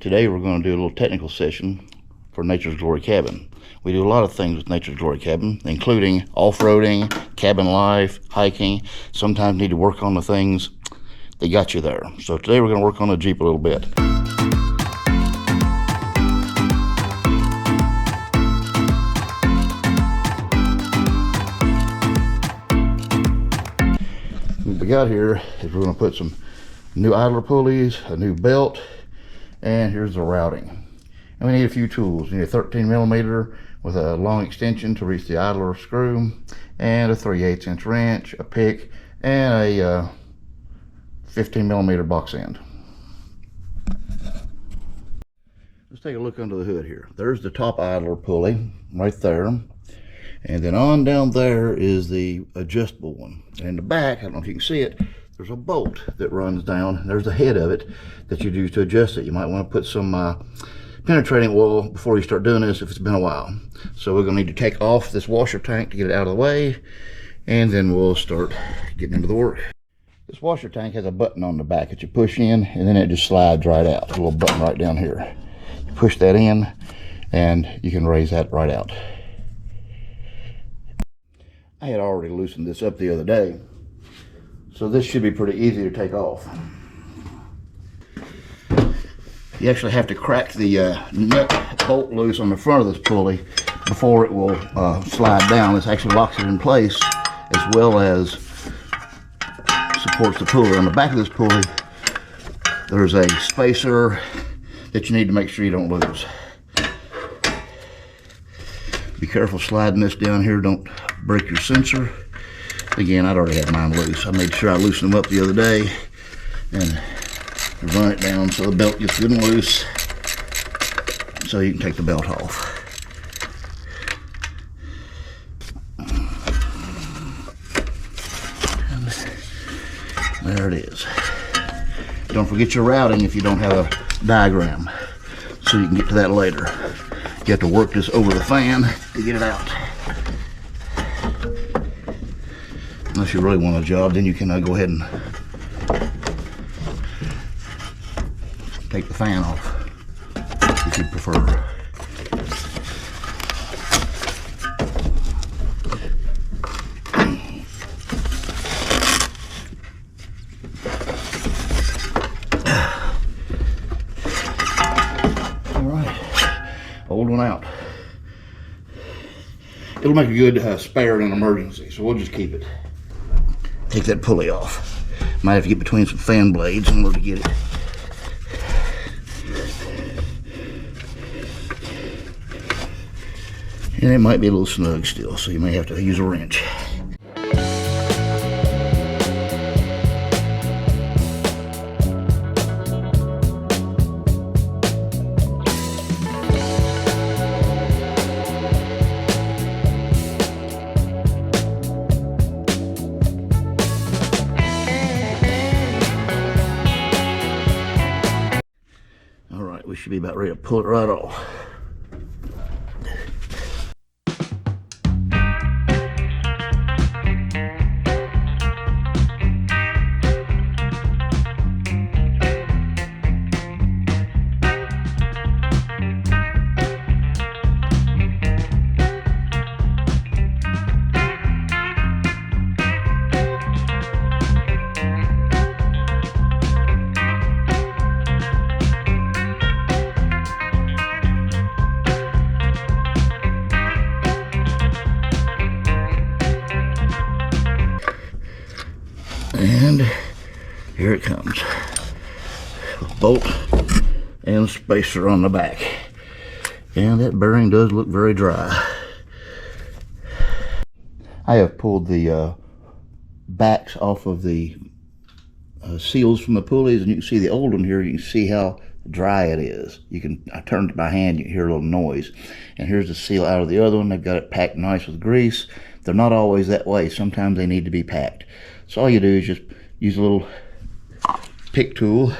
Today we're going to do a little technical session for Nature's Glory Cabin. We do a lot of things with Nature's Glory Cabin, including off-roading, cabin life, hiking. Sometimes need to work on the things that got you there. So today we're going to work on the Jeep a little bit. What we got here is we're going to put some new idler pulleys, a new belt, and here's the routing. And we need a few tools. We need a 13mm with a long extension to reach the idler screw, and a 3/8 inch wrench, a pick, and a 15mm box end. Let's take a look under the hood here. There's the top idler pulley right there, and then on down there is the adjustable one. And in the back, I don't know if you can see it, there's a bolt that runs down. There's the head of it that you use to adjust it. You might want to put some penetrating oil before you start doing this if it's been a while. So we're going to need to take off this washer tank to get it out of the way, and then we'll start getting into the work. This washer tank has a button on the back that you push in, and then it just slides right out. A little button right down here. You push that in, and you can raise that right out. I had already loosened this up the other day, so this should be pretty easy to take off. You actually have to crack the nut bolt loose on the front of this pulley before it will slide down. This actually locks it in place as well as supports the pulley. On the back of this pulley, there's a spacer that you need to make sure you don't lose. Be careful sliding this down here, don't break your sensor. Again, I'd already had mine loose. I made sure I loosened them up the other day and run it down so the belt gets good and loose, so you can take the belt off. And there it is. Don't forget your routing if you don't have a diagram, so you can get to that later. You have to work this over the fan to get it out. Unless you really want a job, then you can go ahead and take the fan off if you prefer. All right, old one out. It'll make a good spare in an emergency, so we'll just keep it. Take that pulley off. Might have to get between some fan blades in order to get it. And it might be a little snug still, so you may have to use a wrench. All right, we should be about ready to pull it right off. And here it comes. Bolt and spacer on the back. And that bearing does look very dry. I have pulled the backs off of the seals from the pulleys, and you can see the old one here. You can see how dry it is. I turned it by hand, you can hear a little noise. And here's the seal out of the other one. They've got it packed nice with grease. They're not always that way. Sometimes they need to be packed. So all you do is just use a little pick tool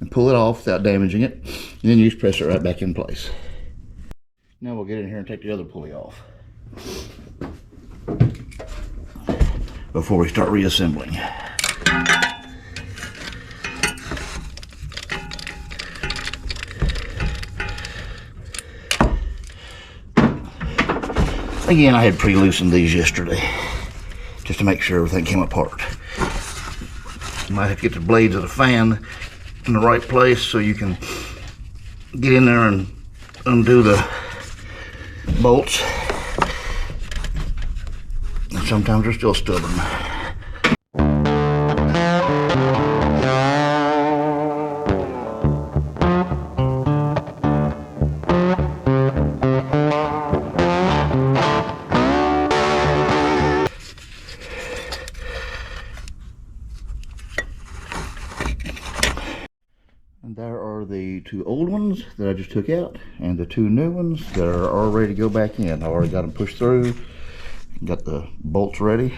and pull it off without damaging it, and then you just press it right back in place. Now we'll get in here and take the other pulley off before we start reassembling. Again, I had pre-loosened these yesterday just to make sure everything came apart. You might have to get the blades of the fan in the right place so you can get in there and undo the bolts. And sometimes they're still stubborn. And there are the two old ones that I just took out and the two new ones that are all ready to go back in. I already got them pushed through, got the bolts ready.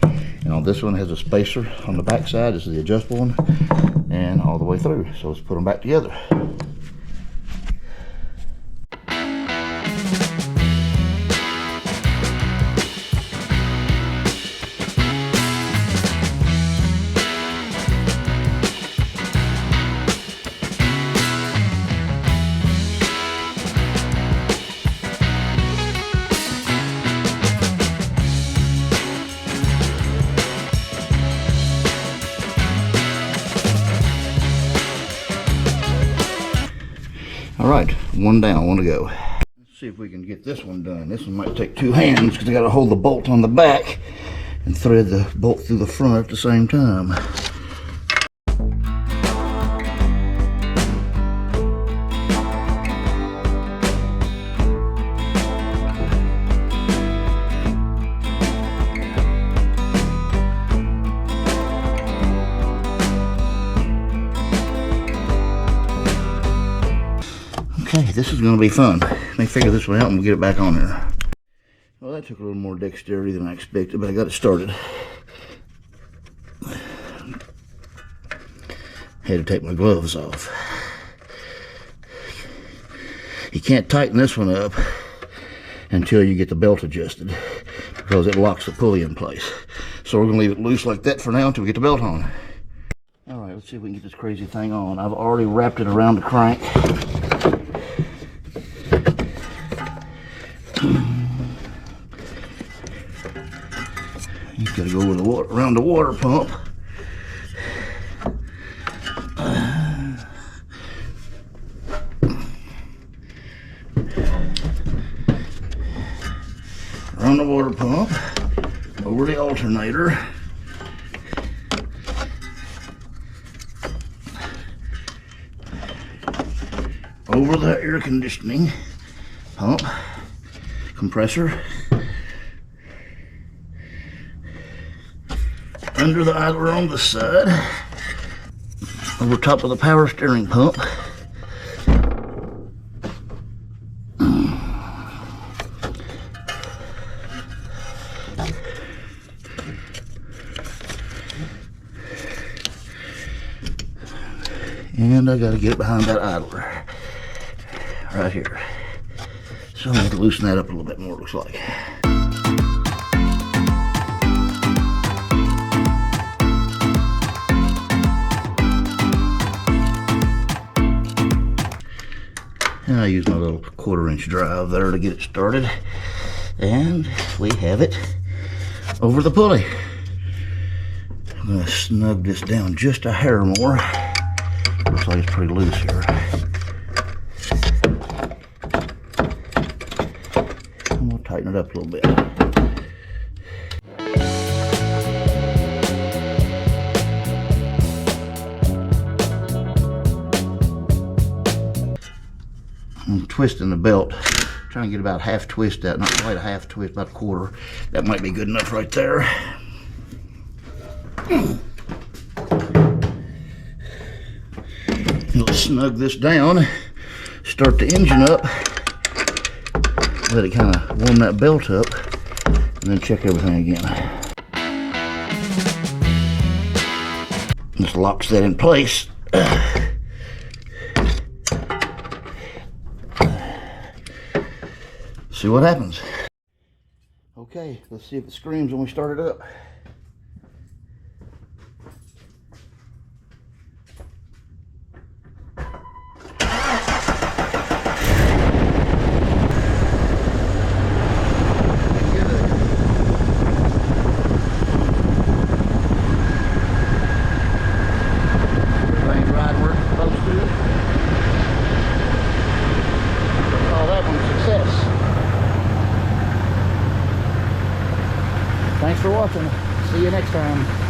And on this one has a spacer on the back side. This is the adjustable one, and all the way through. So let's put them back together. Alright, one down, one to go. Let's see if we can get this one done. This one might take two hands because I got to hold the bolt on the back and thread the bolt through the front at the same time. Okay, this is going to be fun. Let me figure this one out and we'll get it back on there. Well, that took a little more dexterity than I expected, but I got it started. Had to take my gloves off. You can't tighten this one up until you get the belt adjusted because it locks the pulley in place. So we're going to leave it loose like that for now until we get the belt on. Alright, let's see if we can get this crazy thing on. I've already wrapped it around the crank. You've got to go with the water, around the water pump. Around the water pump, over the alternator. Over the air conditioning pump, compressor. Under the idler on the side, over top of the power steering pump, and I got to get it behind that idler right here. So I'm going to loosen that up a little bit more, it looks like. And I use my little 1/4-inch drive there to get it started. And we have it over the pulley. I'm going to snug this down just a hair more. Looks like it's pretty loose here. And we'll tighten it up a little bit. I'm twisting the belt, trying to get about half twist out, not quite a half twist, about a 1/4. That might be good enough right there. We'll snug this down, start the engine up, let it kind of warm that belt up, and then check everything again. This locks that in place. See what happens. Okay, let's see if it screams when we start it up. Thanks for watching. See you next time.